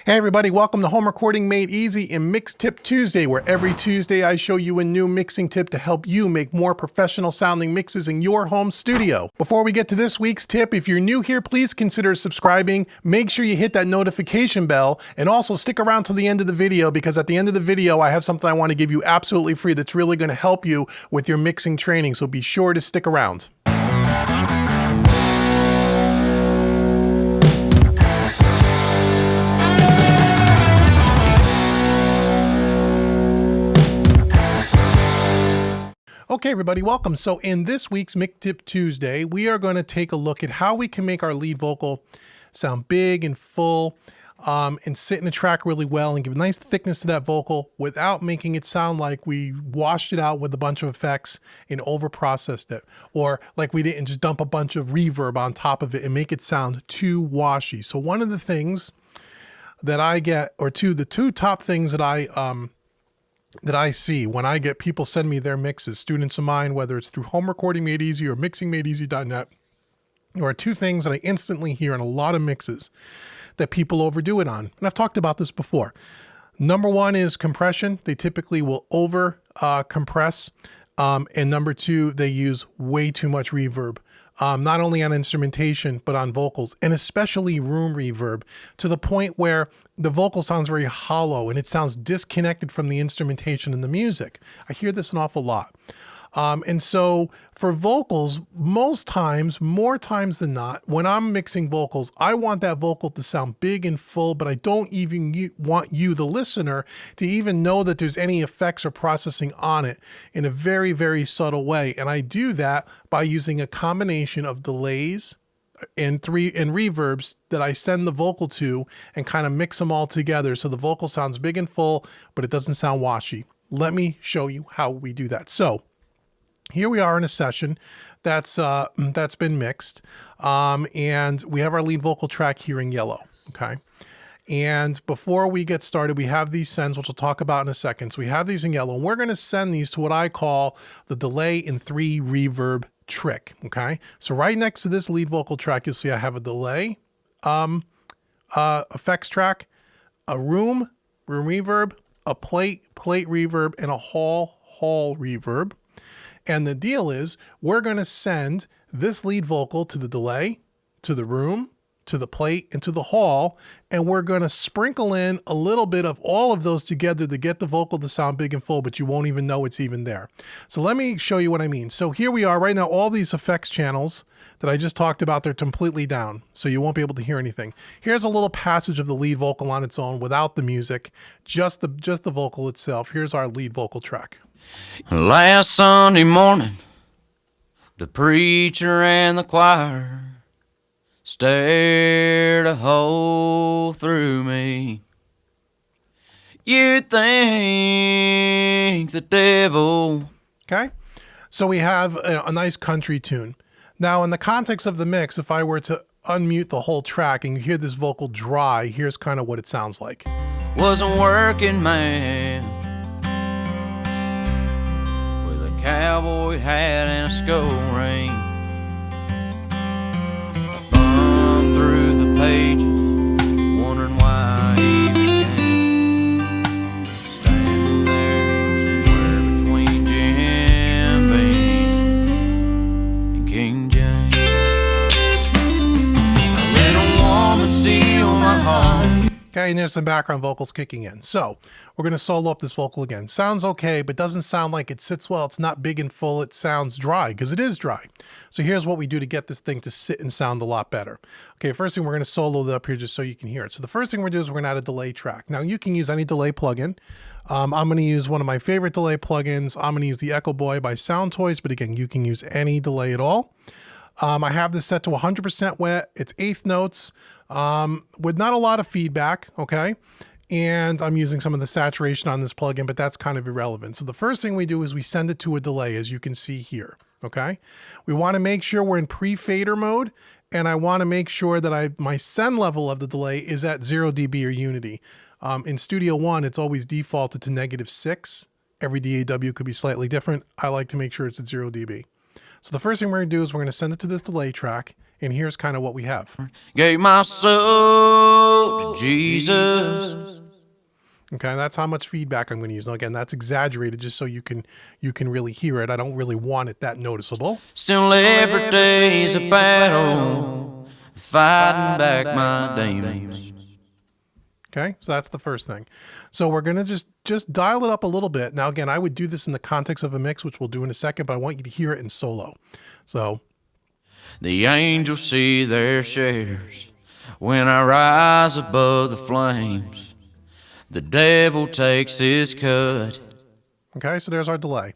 Hey everybody, welcome to Home Recording Made Easy and Mix Tip Tuesday, where every Tuesday I show you a new mixing tip to help you make more professional sounding mixes in your home studio. Before we get to this week's tip, if you're new here, please consider subscribing. Make sure you hit that notification bell and also stick around to the end of the video, because at the end of the video I have something I want to give you absolutely free that's really going to help you with your mixing training, so be sure to stick around. Okay, everybody, welcome. So in this week's Mix Tip Tuesday, we are going to take a look at how we can make our lead vocal sound big and full and sit in the track really well and give a nice thickness to that vocal without making it sound like we washed it out with a bunch of effects and over-processed it, or like we didn't just dump a bunch of reverb on top of it and make it sound too washy. So one of the things that I get, or the two top things that I see when I get people send me their mixes, students of mine, whether it's through Home Recording Made Easy or mixingmadeeasy.net, there are two things that I instantly hear in a lot of mixes that people overdo it on. And I've talked about this before. Number one is compression. They typically will over compress. And number two, they use way too much reverb. Not only on instrumentation, but on vocals, and especially room reverb, to the point where the vocal sounds very hollow and it sounds disconnected from the instrumentation and the music. I hear this an awful lot. And so for vocals, most times, more times than not, when I'm mixing vocals, I want that vocal to sound big and full, but I don't even want you, the listener, to even know that there's any effects or processing on it, in a very, very subtle way. And I do that by using a combination of delays and reverbs that I send the vocal to and kind of mix them all together so the vocal sounds big and full, but it doesn't sound washy. Let me show you how we do that. So here we are in a session that's been mixed, and we have our lead vocal track here in yellow, okay? And before we get started, we have these sends, which we'll talk about in a second. So we have these in yellow, and we're going to send these to what I call the delay in 3 reverb trick, okay? So right next to this lead vocal track, you'll see I have a delay effects track, a room reverb, a plate reverb, and a hall reverb. And the deal is we're going to send this lead vocal to the delay, to the room, to the plate, and to the hall. And we're going to sprinkle in a little bit of all of those together to get the vocal to sound big and full, but you won't even know it's even there. So let me show you what I mean. So here we are right now, all these effects channels that I just talked about, they're completely down, so you won't be able to hear anything. Here's a little passage of the lead vocal on its own without the music, just the vocal itself. Here's our lead vocal track. Last Sunday morning, the preacher and the choir stared a hole through me. You'd think the devil. Okay, so we have a nice country tune. Now, in the context of the mix, if I were to unmute the whole track and you hear this vocal dry, here's kind of what it sounds like. Was a working man with a cowboy hat and a skull ring. Thumbed through the pages, wondering why he became standing there somewhere between Jim Beam and King James. A little woman steal my heart. Okay, and there's some background vocals kicking in. So we're going to solo up this vocal again. Sounds okay, but doesn't sound like it sits well. It's not big and full. It sounds dry, because it is dry. So here's what we do to get this thing to sit and sound a lot better. Okay, first thing, we're going to solo it up here just so you can hear it. So the first thing we're going to do is we're going to add a delay track. Now you can use any delay plugin. I'm going to use one of my favorite delay plugins. I'm going to use the Echo Boy by Sound Toys, but again, you can use any delay at all. I have this set to 100% wet. It's eighth notes with not a lot of feedback, okay? And I'm using some of the saturation on this plugin, but that's kind of irrelevant. So the first thing we do is we send it to a delay, as you can see here, okay? We want to make sure we're in pre-fader mode, and I want to make sure that my send level of the delay is at 0 dB or unity. In Studio One, it's always defaulted to -6. Every DAW could be slightly different. I like to make sure it's at 0 dB. So the first thing we're going to do is we're going to send it to this delay track, And here's kind of what we have. Gave my soul to Jesus. Okay, that's how much feedback I'm going to use. Now, again, that's exaggerated just so you can really hear it. I don't really want it that noticeable. Still every day's a battle, fighting back my demons. Okay, so that's the first thing. So we're going to just dial it up a little bit. Now, again, I would do this in the context of a mix, which we'll do in a second, but I want you to hear it in solo. So the angels see their shares when I rise above the flames. The devil takes his cut. Okay, so there's our delay.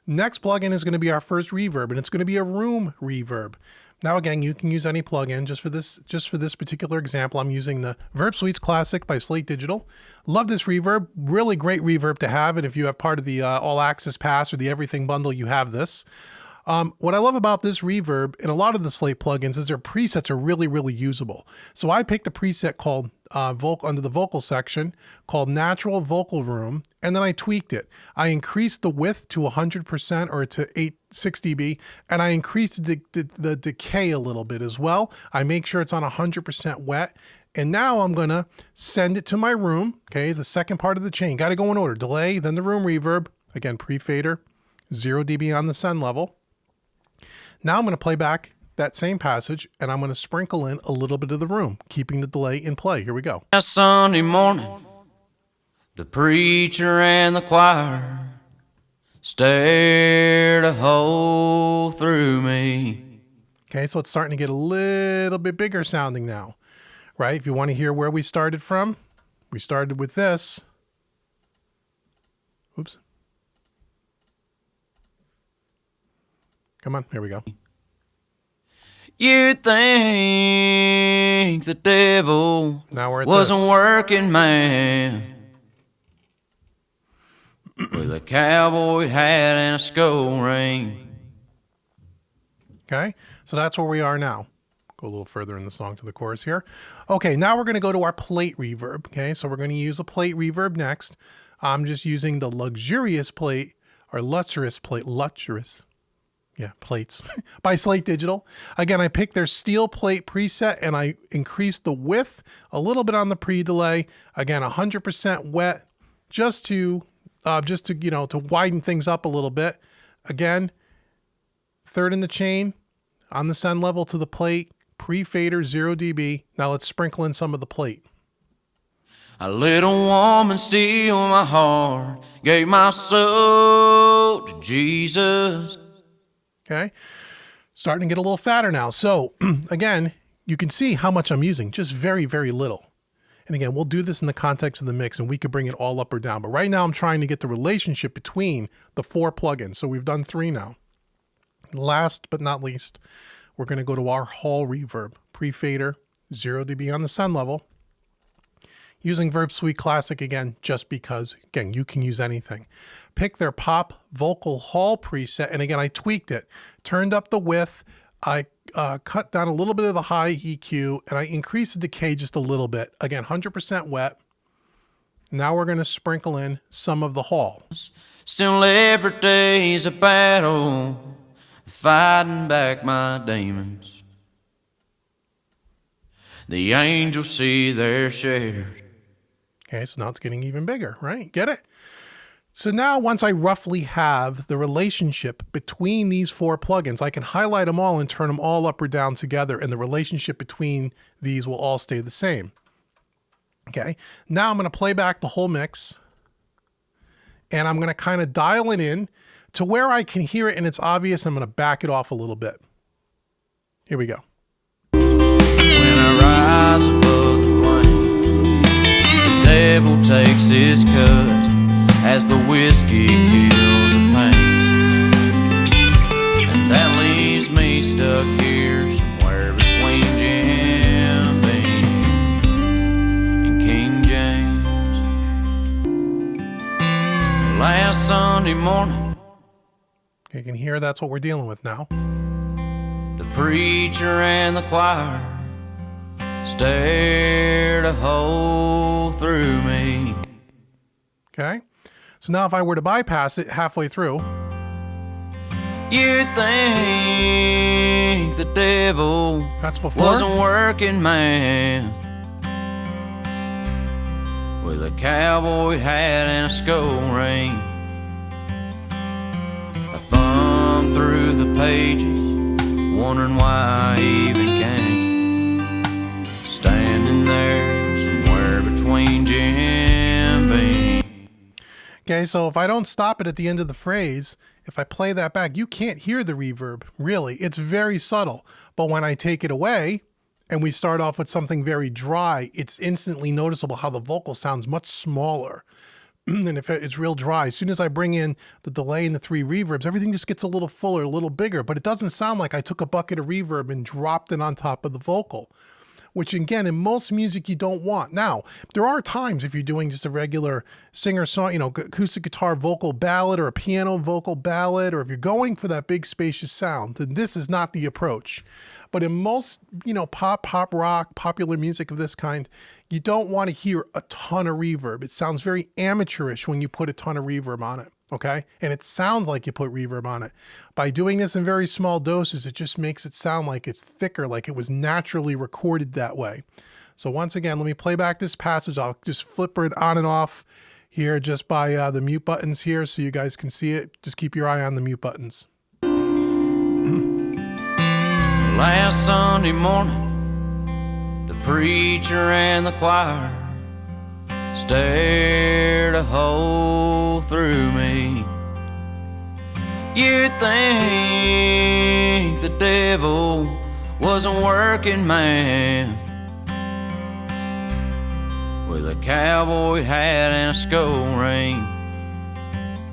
Next plugin is going to be our first reverb, and it's going to be a room reverb. Now, again, you can use any plugin. Just for this particular example, I'm using the Verb Suites Classic by Slate Digital. Love this reverb. Really great reverb to have. And if you have part of the All Access Pass or the Everything Bundle, you have this. What I love about this reverb and a lot of the Slate plugins is their presets are really, really usable. So I picked a preset called under the vocal section called Natural Vocal Room, and then I tweaked it. I increased the width to 100% or to 6 dB, and I increased the decay a little bit as well. I make sure it's on 100% wet. And now I'm going to send it to my room. Okay, the second part of the chain. Got to go in order. Delay, then the room reverb. Again, pre-fader, 0 dB on the send level. Now I'm going to play back that same passage, and I'm going to sprinkle in a little bit of the room, keeping the delay in play. Here we go. Sunday morning, the preacher and the choir stared a hole through me. Okay, so it's starting to get a little bit bigger sounding now, right? If you want to hear where we started from, we started with this. Oops. Come on, here we go. You think the devil Now we're at wasn't this. working man with a cowboy hat and a skull ring. Okay, so that's where we are now. Go a little further in the song to the chorus here. Okay, now we're going to go to our plate reverb. Okay, so we're going to use a plate reverb next. I'm just using the luxurious plate or luxurious plate, plates by Slate Digital. Again, I picked their steel plate preset and I increased the width a little bit on the pre-delay. Again, 100% wet, just to to widen things up a little bit. Again, third in the chain on the send level to the plate, pre-fader 0 dB. Now let's sprinkle in some of the plate. A little woman steal my heart, gave my soul to Jesus. Okay, starting to get a little fatter now. So again, you can see how much I'm using, just very, very little. And again, we'll do this in the context of the mix and we could bring it all up or down. But right now I'm trying to get the relationship between the 4 plugins. So we've done 3 now. Last but not least, we're going to go to our hall reverb, pre-fader, 0 dB on the send level. Using Verb Suite Classic again, just because, again, you can use anything. Pick their pop vocal hall preset, and again, I tweaked it. Turned up the width, I cut down a little bit of the high EQ, and I increased the decay just a little bit. Again, 100% wet. Now we're going to sprinkle in some of the hall. Still every day's a battle, fighting back my demons. The angels see their share. Okay, so now it's getting even bigger, right? Get it? So now once I roughly have the relationship between these 4 plugins, I can highlight them all and turn them all up or down together, and the relationship between these will all stay the same. Okay, now I'm going to play back the whole mix, and I'm going to kind of dial it in to where I can hear it and it's obvious. I'm going to back it off a little bit. Here we go. When I rise above the flame, the devil takes his cut as the whiskey kills the pain, and that leaves me stuck here somewhere between Jim Beam and King James. Last Sunday morning, You can hear that's what we're dealing with now. the preacher and the choir stared a hole through me. Okay, so now if I were to bypass it halfway through, You think think the devil That's before. was a working man with a cowboy hat and a skull ring. I thumbed through the pages, wondering why I even came, standing there somewhere between Jim Beam. Okay, so if I don't stop it at the end of the phrase, if I play that back, you can't hear the reverb, really. It's very subtle. But when I take it away and we start off with something very dry, it's instantly noticeable how the vocal sounds much smaller than if it's real dry. As soon as I bring in the delay and the 3 reverbs, everything just gets a little fuller, a little bigger, but it doesn't sound like I took a bucket of reverb and dropped it on top of the vocal, which again, in most music you don't want. Now, there are times if you're doing just a regular singer-song, acoustic guitar vocal ballad or a piano vocal ballad, or if you're going for that big spacious sound, then this is not the approach. But in most, pop rock, popular music of this kind, you don't want to hear a ton of reverb. It sounds very amateurish when you put a ton of reverb on it. Okay. And it sounds like you put reverb on it. By doing this in very small doses, it just makes it sound like it's thicker, like it was naturally recorded that way. So once again, let me play back this passage. I'll just flip it on and off here just by the mute buttons here so you guys can see it. Just keep your eye on the mute buttons. Last Sunday morning, the preacher and the choir stared a hole through me. You'd think the devil was a working man with a cowboy hat and a skull ring.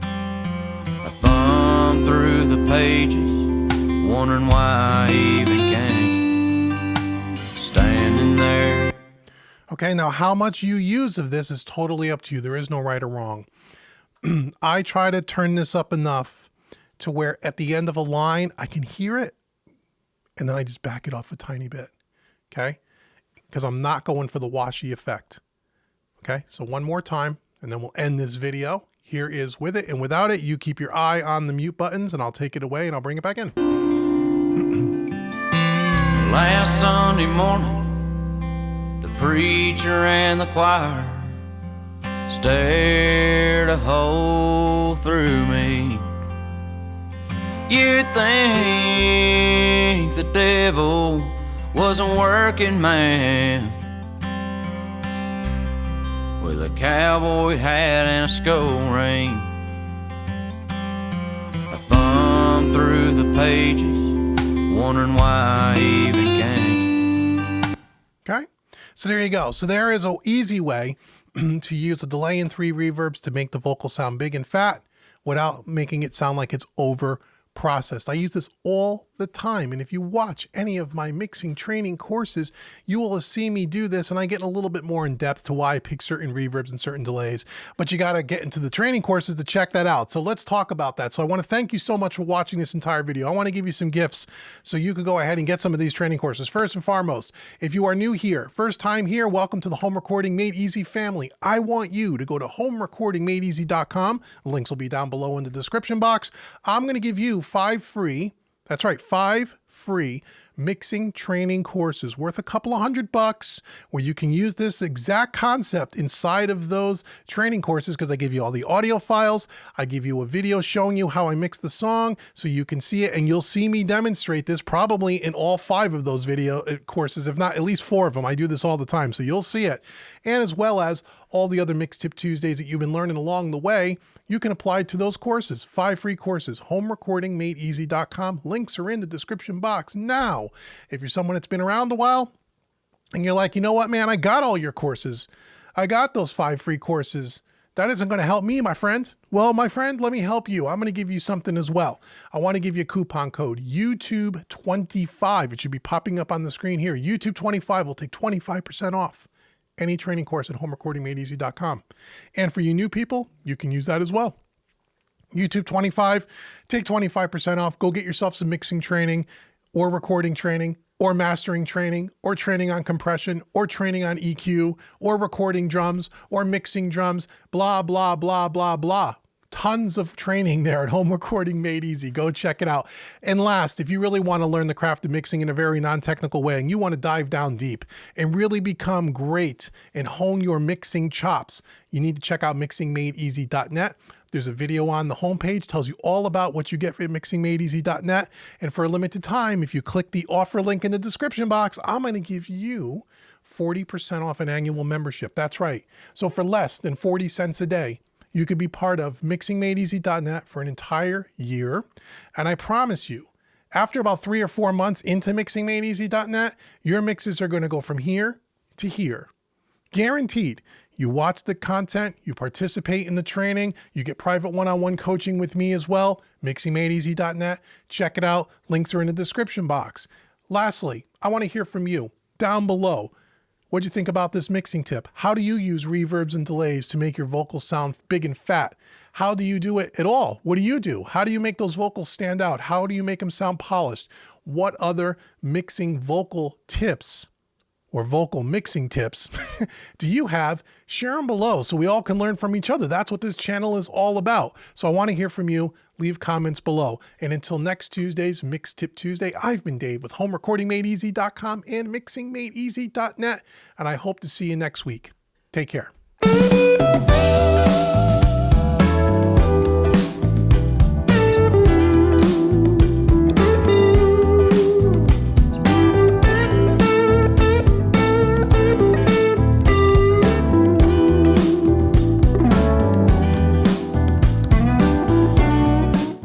I thumbed through the pages, wondering why I even came, standing there. Okay, now how much you use of this is totally up to you. There is no right or wrong. I try to turn this up enough to where at the end of a line, I can hear it, and then I just back it off a tiny bit, okay? Because I'm not going for the washy effect, okay? So one more time, and then we'll end this video. Here is with it, and without it, you keep your eye on the mute buttons, and I'll take it away, and I'll bring it back in. Last Sunday morning, the preacher and the choir stared a hole through me. You'd think the devil was a working man with a cowboy hat and a skull ring. I thumbed through the pages, wondering why I even came. Okay, so there you go. So there is an easy way to use a delay and 3 reverbs to make the vocal sound big and fat without making it sound like it's over processed. I use this all the time, and if you watch any of my mixing training courses, you will see me do this, and I get a little bit more in depth to why I pick certain reverbs and certain delays, but you got to get into the training courses to check that out. So let's talk about that. So I want to thank you so much for watching this entire video. I want to give you some gifts so you can go ahead and get some of these training courses. First and foremost, if you are new here, first time here, welcome to the Home Recording Made Easy family. I want you to go to homerecordingmadeeasy.com. Links will be down below in the description box. I'm going to give you 5 free, that's right, 5 free mixing training courses worth a couple of $100 where you can use this exact concept inside of those training courses, because I give you all the audio files. I give you a video showing you how I mix the song so you can see it, and you'll see me demonstrate this probably in all 5 of those video courses, if not at least 4 of them. I do this all the time, so you'll see it. And as well as all the other Mix Tip Tuesdays that you've been learning along the way, you can apply to those courses. 5 free courses, homerecordingmadeeasy.com. Links are in the description box. Now, if you're someone that's been around a while and you're like, you know what, man, I got all your courses. I got those 5 free courses. That isn't going to help me, my friend. Well, my friend, let me help you. I'm going to give you something as well. I want to give you a coupon code, YouTube25. It should be popping up on the screen here. YouTube25 will take 25% off any training course at homerecordingmadeeasy.com. And for you new people, you can use that as well. YouTube 25, take 25% off. Go get yourself some mixing training or recording training or mastering training or training on compression or training on EQ or recording drums or mixing drums, blah, blah, blah, blah, blah. Tons of training there at Home Recording Made Easy. Go check it out. And last, if you really want to learn the craft of mixing in a very non-technical way and you want to dive down deep and really become great and hone your mixing chops, you need to check out mixingmadeeasy.net. There's a video on the homepage, tells you all about what you get for mixingmadeeasy.net. And for a limited time, if you click the offer link in the description box, I'm going to give you 40% off an annual membership. That's right. So for less than 40 cents a day, you could be part of mixingmadeeasy.net for an entire year. And I promise you, after about 3 or 4 months into mixingmadeeasy.net, your mixes are going to go from here to here. Guaranteed. You watch the content, you participate in the training, you get private one-on-one coaching with me as well. mixingmadeeasy.net. Check it out. Links are in the description box. Lastly, I want to hear from you down below. What'd you think about this mixing tip? How do you use reverbs and delays to make your vocals sound big and fat? How do you do it at all? What do you do? How do you make those vocals stand out? How do you make them sound polished? What other mixing vocal tips or vocal mixing tips do you have? Share them below so we all can learn from each other. That's what this channel is all about. So I want to hear from you. Leave comments below. And until next Tuesday's Mix Tip Tuesday, I've been Dave with HomeRecordingMadeEasy.com and MixingMadeEasy.net. And I hope to see you next week. Take care.